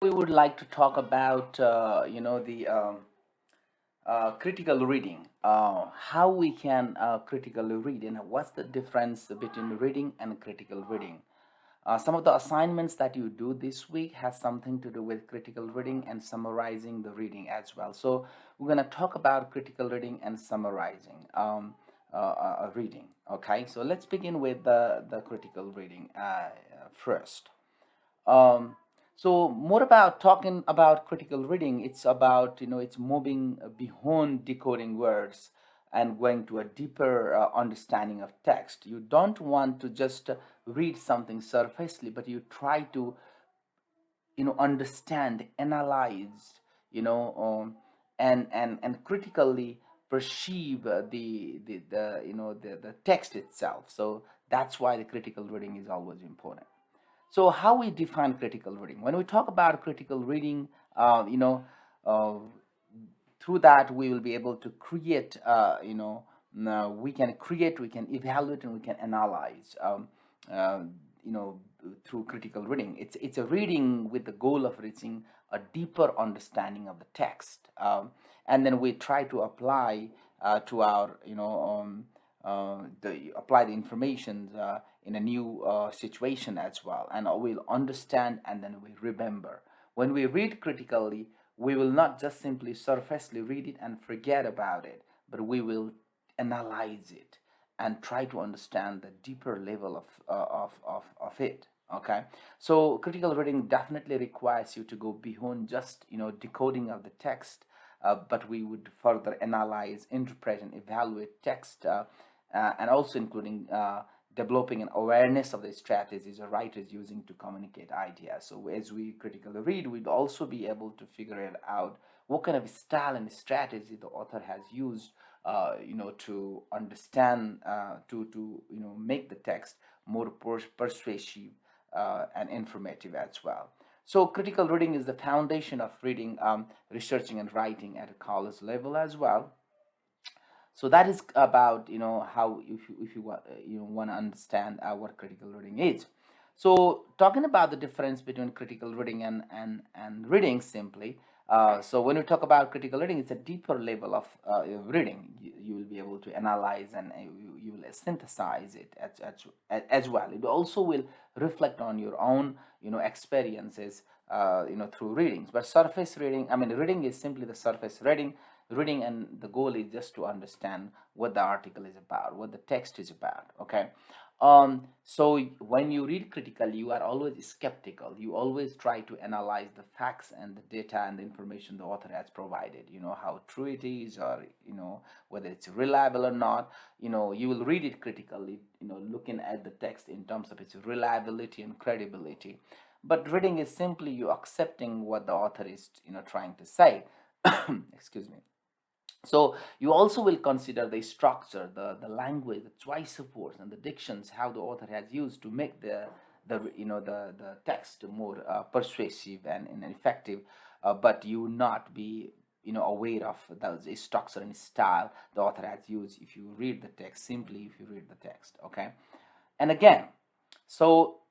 We would like to talk about the critical reading, how we can critically read, and what's the difference between reading and critical reading. Some of the assignments that you do this week has something to do with critical reading and summarizing the reading as well. So we're going to talk about critical reading and summarizing reading. Okay, so let's begin with the critical reading first. um, so more about talking about critical reading, it's about, it's moving beyond decoding words and going to a deeper understanding of text. You don't want to just read something surfacely, but you try to, understand, analyze, you know and critically perceive the text itself. So that's why the critical reading is always important. So how we define critical reading? When we talk about critical reading, uh, through that we will be able to create, now we can create, we can evaluate, and we can analyze, uh, you know through critical reading. It's a reading with the goal of reaching a deeper understanding of the text, and then we try to apply to our, the apply the information in a new situation as well, and we'll understand and then we remember. When we read critically, we will not just simply surfacely read it and forget about it, but we will analyze it and try to understand the deeper level of it. Okay, so critical reading definitely requires you to go beyond just, decoding of the text, but we would further analyze, interpret, and evaluate text, and also including developing an awareness of the strategies a writer is using to communicate ideas. So as we critically read, we'd also be able to figure it out what kind of style and strategy the author has used, to understand, to make the text more persuasive and informative as well. So critical reading is the foundation of reading, researching, and writing at a college level as well. So that is about, how, if you want to understand what critical reading is. So talking about the difference between critical reading and reading simply. So when we talk about critical reading, it's a deeper level of reading. You will be able to analyze, and you will synthesize it as well. It also will reflect on your own, experiences, through readings. But surface reading, I mean, reading is simply the surface reading, and the goal is just to understand what the article is about, what the text is about. Okay. So when you read critically, you are always skeptical. You always try to analyze the facts and the data and the information the author has provided, how true it is, or whether it's reliable or not. You will read it critically, looking at the text in terms of its reliability and credibility. But reading is simply you accepting what the author is, trying to say. Excuse me. So you also will consider the structure, the language, the choice of words, and the dictions, how the author has used to make the text more persuasive and effective. But you will not be, aware of the structure and style the author has used if you read the text, simply if you read the text. Okay. And again, so,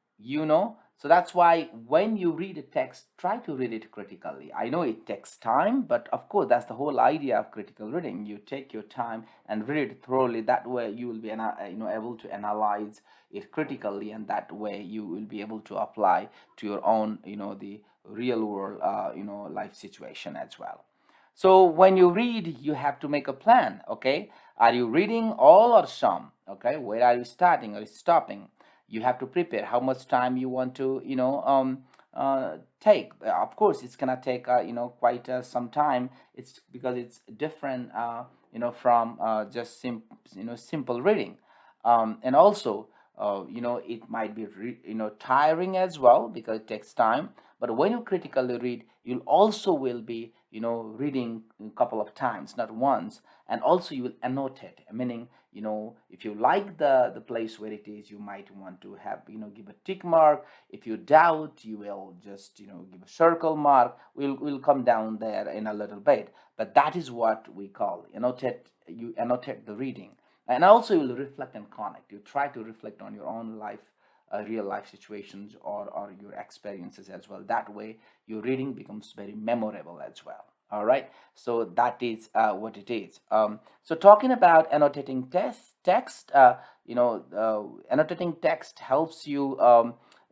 so that's why when you read a text, try to read it critically. I know it takes time, but of course that's the whole idea of critical reading. You take your time and read it thoroughly. That way you will be able to analyze it critically, and that way you will be able to apply to your own, the real world, life situation as well. So when you read, you have to make a plan. Okay, are you reading all or some? Okay, where are you starting or stopping? You have to prepare how much time you want to, take. Of course it's gonna take, quite some time. It's because it's different, from just simple reading. And also, it might be tiring as well, because it takes time. But when you critically read, you'll also will be, reading a couple of times, not once. And also you will annotate, meaning, if you like the place where it is, you might want to have, give a tick mark. If you doubt, you will just, give a circle mark. We'll come down there in a little bit, but that is what we call annotate. You annotate the reading. And also you will reflect and connect. You try to reflect on your own life, real life situations or your experiences as well. That way your reading becomes very memorable as well. All right, so that is what it is. So talking about annotating text, annotating text helps you.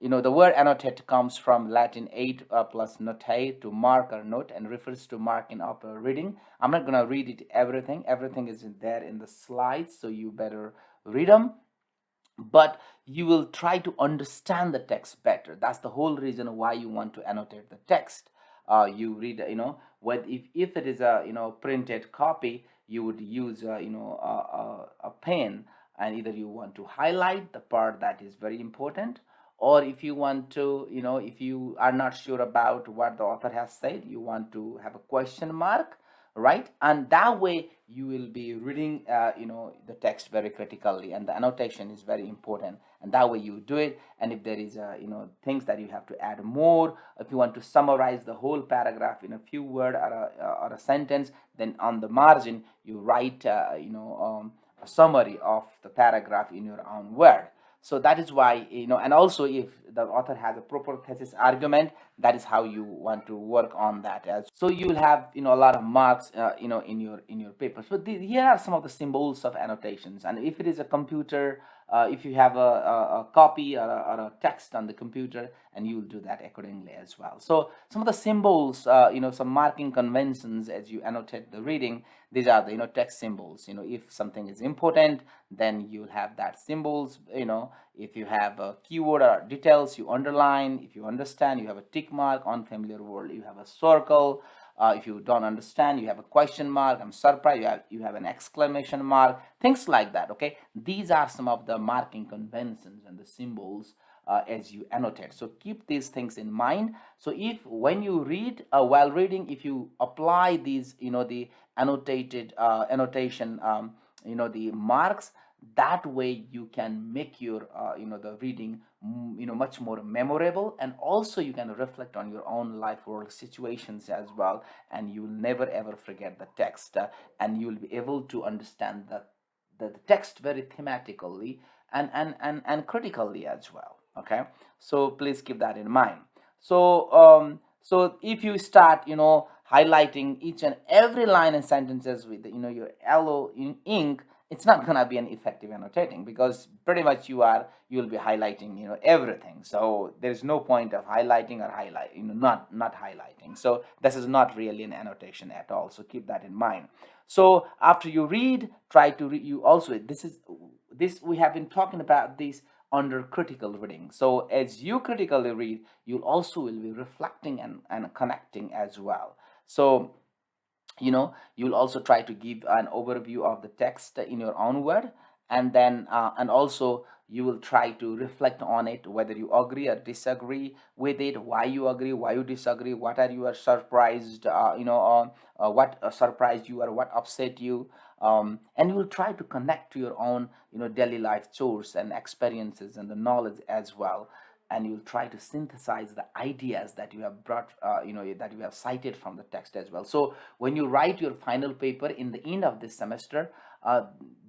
The word annotate comes from Latin aid plus notate, to mark or note, and refers to marking up a reading. I'm not going to read it everything. Everything is in there in the slides, so you better read them, but you will try to understand the text better. That's the whole reason why you want to annotate the text. You read, what if it is a printed copy, you would use a pen, and either you want to highlight the part that is very important, or if you want to, if you are not sure about what the author has said, you want to have a question mark, right? And that way you will be reading the text very critically, and the annotation is very important, and that way you do it. And if there is things that you have to add more, if you want to summarize the whole paragraph in a few words or a sentence, then on the margin you write a summary of the paragraph in your own word. So that is why, and also if the author has a proper thesis argument, that is how you want to work on that. As so you will have a lot of marks in your paper. So here are some of the symbols of annotations. And if it is a computer, if you have a copy or a text on the computer, and you will do that accordingly as well. So some of the symbols, some marking conventions as you annotate the reading, these are the text symbols. If something is important, then you'll have that symbols. If you have a keyword or details, you underline. If you understand, you have a tick mark. Unfamiliar word, you have a circle. If you don't understand, you have a question mark. I'm surprised, you have an exclamation mark, things like that. Okay, these are some of the marking conventions and the symbols as you annotate. So keep these things in mind. So if when you read, while reading, if you apply these, the annotated annotation, the marks, that way you can make your the reading much more memorable, and also you can reflect on your own life world situations as well, and you will never ever forget the text, and you will be able to understand the text very thematically and critically as well. Okay, so please keep that in mind. So if you start highlighting each and every line and sentences with your yellow ink, it's not going to be an effective annotating, because pretty much you'll be highlighting everything. So there's no point of highlighting or not highlighting. So this is not really an annotation at all, so keep that in mind. So after you read, try to read. You also, this we have been talking about this under critical reading. So as you critically read, you also will be reflecting and connecting as well. So you'll also try to give an overview of the text in your own word, and then and also you will try to reflect on it, whether you agree or disagree with it, why you agree, why you disagree, what are you are surprised, what surprised you or what upset you, and you will try to connect to your own daily life chores and experiences and the knowledge as well, and you'll try to synthesize the ideas that you have brought, that you have cited from the text as well. So when you write your final paper in the end of this semester,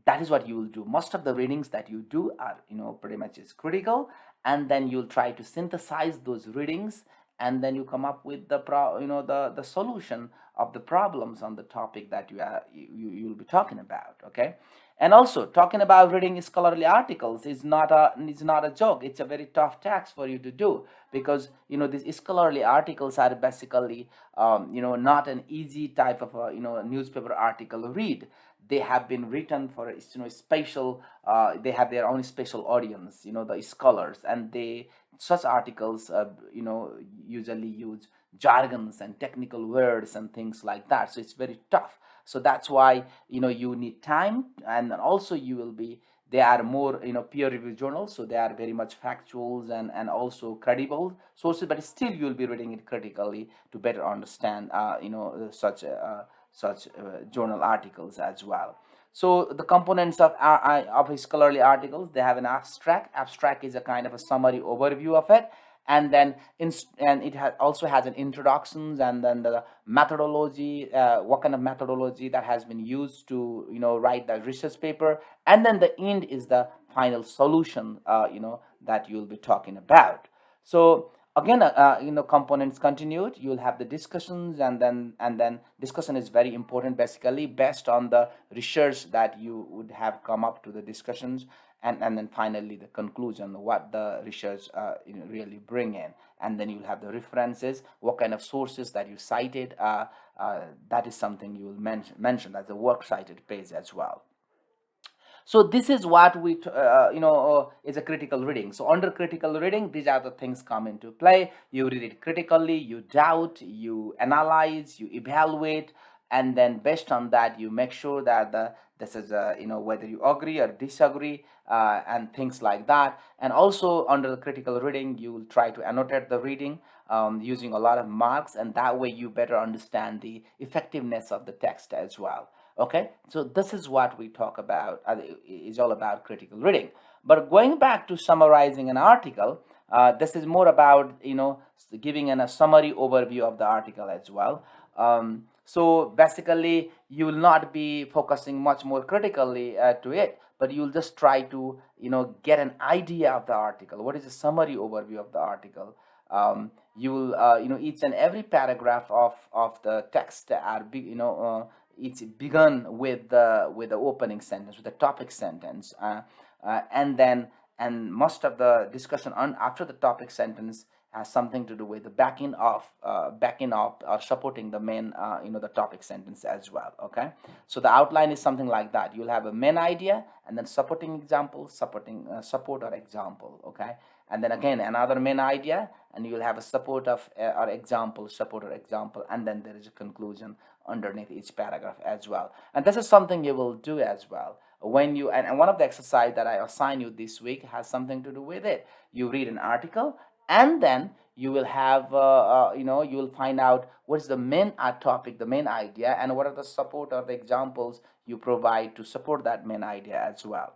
that is what you will do. Most of the readings that you do are pretty much is critical, and then you'll try to synthesize those readings, and then you come up with the solution of the problems on the topic that you'll be talking about. Okay, and also talking about reading scholarly articles is not a joke. It's a very tough task for you to do, because these scholarly articles are basically not an easy type of a newspaper article read. They have been written for special, they have their own special audience, the scholars, and they such articles usually use jargons and technical words and things like that, so it's very tough. So that's why you need time, and also you will be, they are more peer reviewed journals, so they are very much factuals and also credible sources, but still you will be reading it critically to better understand such journal articles as well. So the components of scholarly articles, they have an abstract. Abstract is a kind of a summary overview of it, and then it also has an introductions, and then the methodology, what kind of methodology that has been used to write the research paper, and then the end is the final solution that you'll be talking about. So again, components continued. You'll have the discussions, and then discussion is very important, basically based on the research that you would have come up to the discussions, and then finally the conclusion, what the research really bring in. And then you'll have the references, what kind of sources that you cited. That is something you will mention as a works cited page as well. So this is what we is a critical reading. So under critical reading, these are the things come into play. You read it critically, you doubt, you analyze, you evaluate, and then based on that you make sure that this is whether you agree or disagree, and things like that. And also under the critical reading, you will try to annotate the reading, using a lot of marks, and that way you better understand the effectiveness of the text as well. Okay, so this is what we talk about, is all about critical reading. But going back to summarizing an article, this is more about giving a summary overview of the article as well. So basically you will not be focusing much more critically to it, but you'll just try to get an idea of the article. What is the summary overview of the article? You will each and every paragraph of the text are it's begun with the opening sentence, with the topic sentence, and most of the discussion on after the topic sentence has something to do with the backing up or supporting the main the topic sentence as well. Okay, so the outline is something like that. You'll have a main idea, and then supporting example, supporting support or example. Okay, and then again another main idea, and you'll have a support of or example, support or example, and then there is a conclusion underneath each paragraph as well. And this is something you will do as well when you and one of the exercise that I assign you this week has something to do with it. You read an article, and then you will have you will find out what's the main topic, the main idea, and what are the support or the examples you provide to support that main idea as well.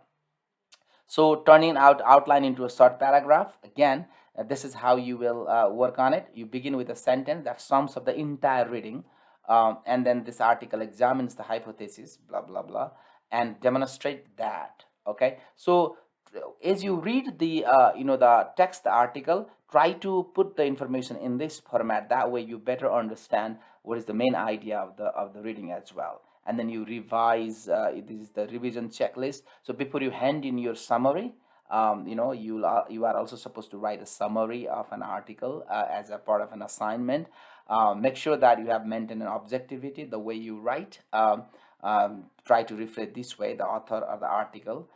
So turning out outline into a short paragraph, again, this is how you will work on it. You begin with a sentence that sums up the entire reading, and then this article examines the hypothesis, blah blah blah, and demonstrate that. Okay, so as you read the the text, the article, try to put the information in this format. That way, you better understand what is the main idea of the reading as well. And then you revise. This is the revision checklist. So before you hand in your summary, you are also supposed to write a summary of an article as a part of an assignment. Make sure that you have maintained an objectivity the way you write. Try to reflect this way the author or the article.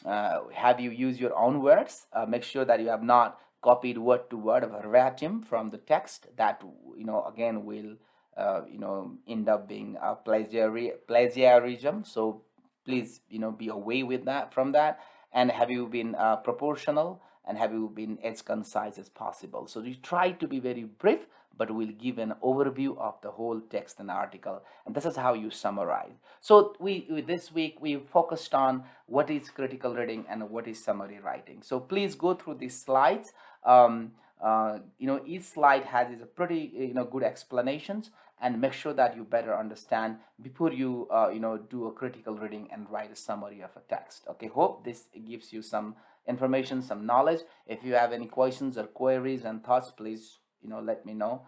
Have you used your own words? Make sure that you have not copied word to word verbatim from the text. That again will end up being a plagiarism. So please be away with that from that. And have you been proportional, and have you been as concise as possible? So you try to be very brief, but we'll give an overview of the whole text and article, and this is how you summarize. So this week we focused on what is critical reading and what is summary writing. So please go through these slides. Each slide has is a pretty good explanations, and make sure that you better understand before you do a critical reading and write a summary of a text. Okay, hope this gives you some information, some knowledge. If you have any questions or queries and thoughts, please let me know.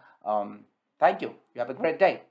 Thank you. You have a great day.